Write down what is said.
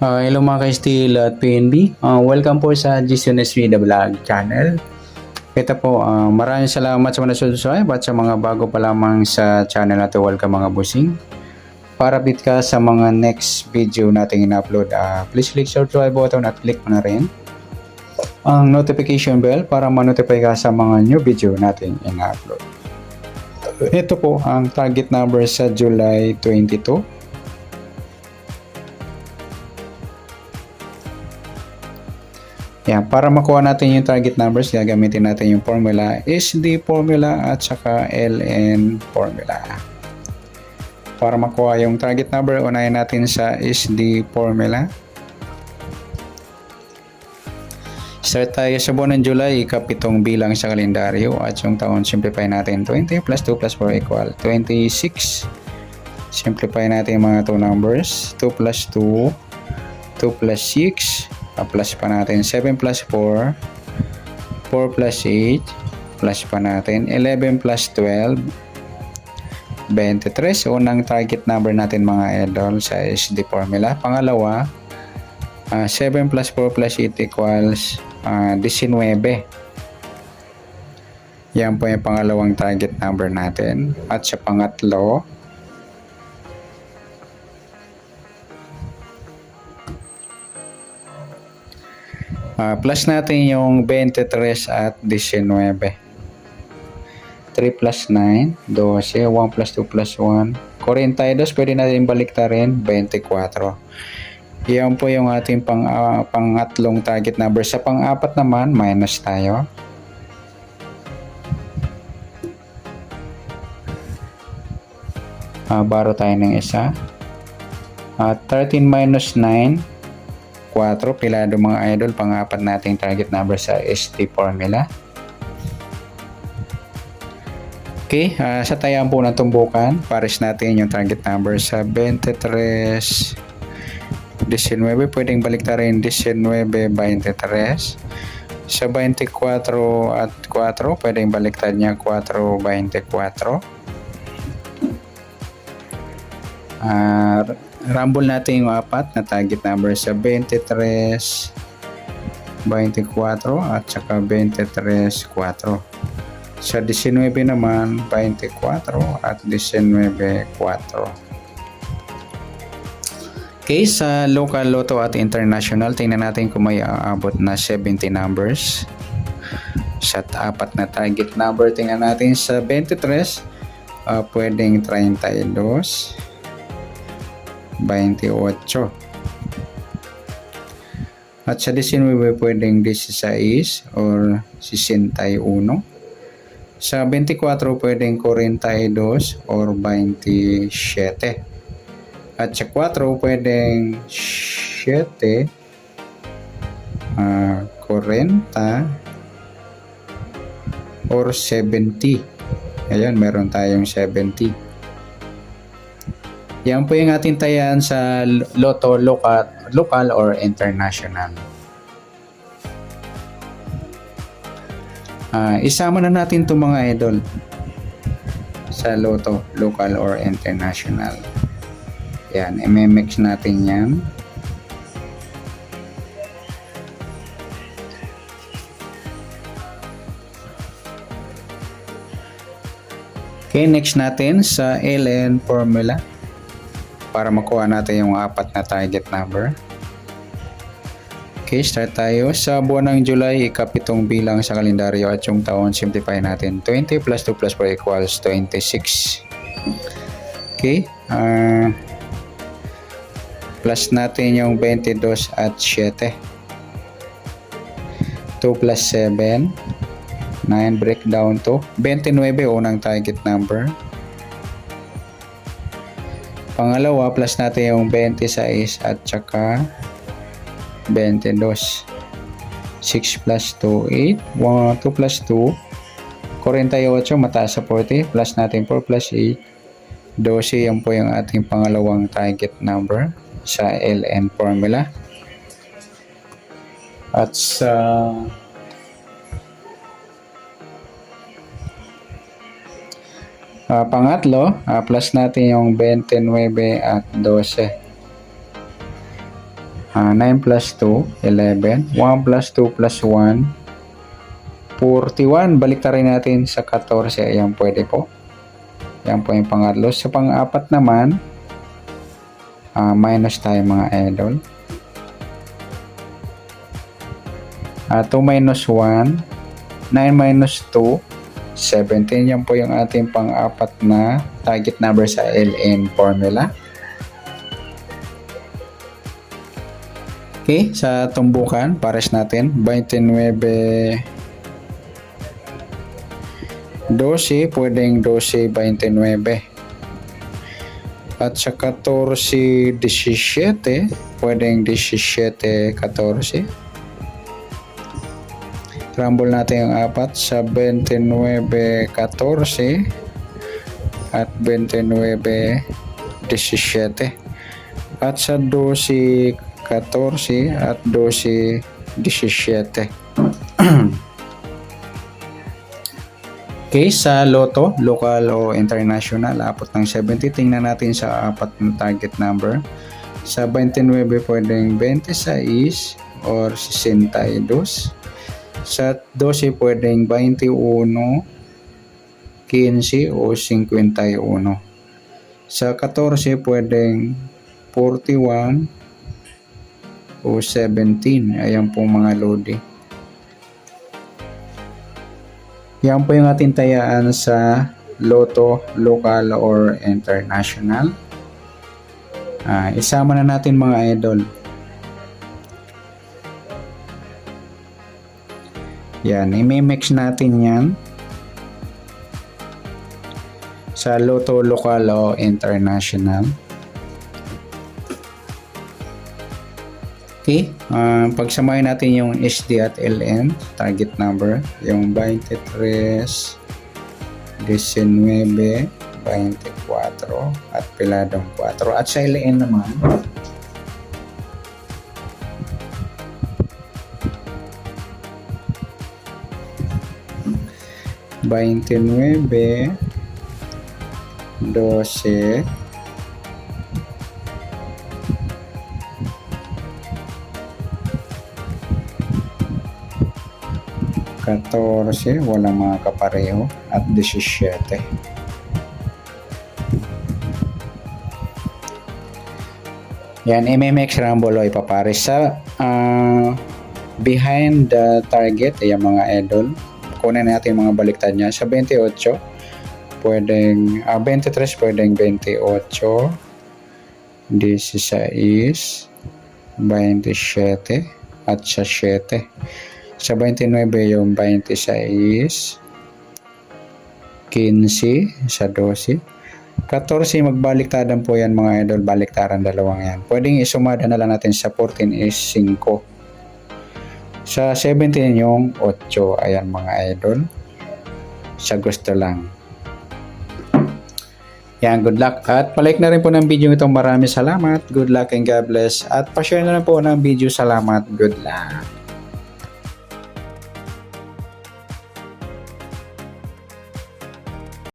Hello mga ka-Steel at PNB. Welcome po sa Jason SV The Vlog channel. Ito po, maraming salamat sa mga subscribe at sa mga bago pa lamang sa channel natin. Welcome mga busing. Para update ka sa mga next video natin in-upload, please click subscribe button at click mo na rin ang notification bell para ma-notify ka sa mga new video natin in-upload. Ito po ang target number sa July 22. Yan, para makuha natin yung target numbers, gagamitin natin yung formula, SD formula at saka LN formula. Para makuha yung target number, unahin natin sa SD formula. Start tayo sa buwan ng July, ikapitong bilang sa kalendaryo at yung taon, simplify natin. 20 plus 2 plus 4 equal 26. Simplify natin yung mga 2 numbers. 2 plus 2, 2 plus 6. Plus pa natin 7 plus 4, 4 plus 8, plus pa natin 11 plus 12, 23. Unang target number natin mga idol sa SD formula. Pangalawa, 7 plus 4 plus 8 equals 19. Yan po yung pangalawang target number natin. At sa pangatlo, plus natin yung 23 at 19. 3 plus 9, 12. 1 plus 2 plus 1. 42, pwede natin baliktarin, 24. Yan po yung ating pangatlong target number. Sa pang-apat naman, minus tayo. Baro tayo ng isa. 13 minus 9. 4, pilado mga idol, pang-apat nating target number sa SD formula. Okay, sa tayaan po ng tumbukan, pares natin yung target number sa 23, 19, pwedeng baliktarin 19, 23. Sa 24 at 4, pwedeng baliktad niya 4, 24. Rumble natin yung apat na target number sa 23, 24 at saka 23, 4. Sa 19 naman, 24 at 19, 4. Okay, sa local, lotto at international, tingnan natin kung may aabot na 70 numbers. Sa apat na target number, tingnan natin sa 23, pwedeng 32. 28. At sa 19 pwedeng 16 or 61. Sa 24 pwedeng 42 or 27. At sa 4 pwedeng 7, 40 or 70. Ayan, meron tayong 70. Yan po yung ating tayan sa lotto, local or international. Isama na natin itong mga idol sa lotto, local or international. Yan, i-mix natin yan. Okay, next natin sa LN formula. Para makuha natin yung apat na target number. Okay, start tayo. Sa buwan ng July, ikapitong bilang sa kalendaryo at yung taon, simplify natin. 20 plus 2 plus 4 equals 26. Okay. Plus natin yung 22 at 7. 2 plus 7. 9 breakdown to. 29 unang target number. Pangalawa, plus natin yung 26 at saka 22. 6 plus 2, 8. 2 plus 2, 48, mataas sa 40. Plus natin 4 plus 8, 12. Yan po yung ating pangalawang target number sa LN formula. At sa pangatlo, plus natin yung 29 at 12. 9 plus 2, 11. 1 plus 2 plus 1, 41. Balik rin natin sa 14. Ayan, pwede po. Yan po yung pangatlo. Sa pang-apat naman, minus tayo mga idol. 2 minus 1, 9 minus 2, 17. Yan po yung ating pang-apat na target number sa LN formula. Okay, sa tumbukan, pares natin, 29, 12, pwedeng 12, 29. At sa 14, 17, pwedeng 17, 14. Rumble natin ang apat sa 29, 14 at 29, 17. At sa 12, 14 at 12, 17. Okay, sa loto, local o international, abot ng 70. Tingnan natin sa apat na target number. Sa 29, pwedeng 26 or 62. Sa 12, pwedeng 21, 15 o 51. Sa 14, pwedeng 41 o 17. Ayan po mga lodi. Yan po yung ating tayaan sa loto, local or international. Isama na natin mga idol. Yan, i-mix natin yan sa loto, local o international. Okay, pagsamahin natin yung SD at LN, target number, yung 23, 19, 24, at piladong 4. At sa LN naman, Veintinueve, 12, 14, walang mga kapareho, at 17. Yan, MMX Rumble o ipapares sa behind the target. Ayan mga idol, kunin natin mga baliktad niya. Sa 28, pwedeng 23, pwedeng 28, 16, 27, at sa 7. Sa 29, yung 26, 15, sa 12, 14, magbaliktaran po yan mga idol, baliktaran dalawang yan. Pwedeng isumada na lang natin sa 14 is 5. Sa 17 yung 8, ayan mga idol. Sa gusto lang. Yan, good luck. At palike na rin po ng video ito. Maraming salamat. Good luck and God bless. At pa-share na rin po ng video. Salamat. Good luck.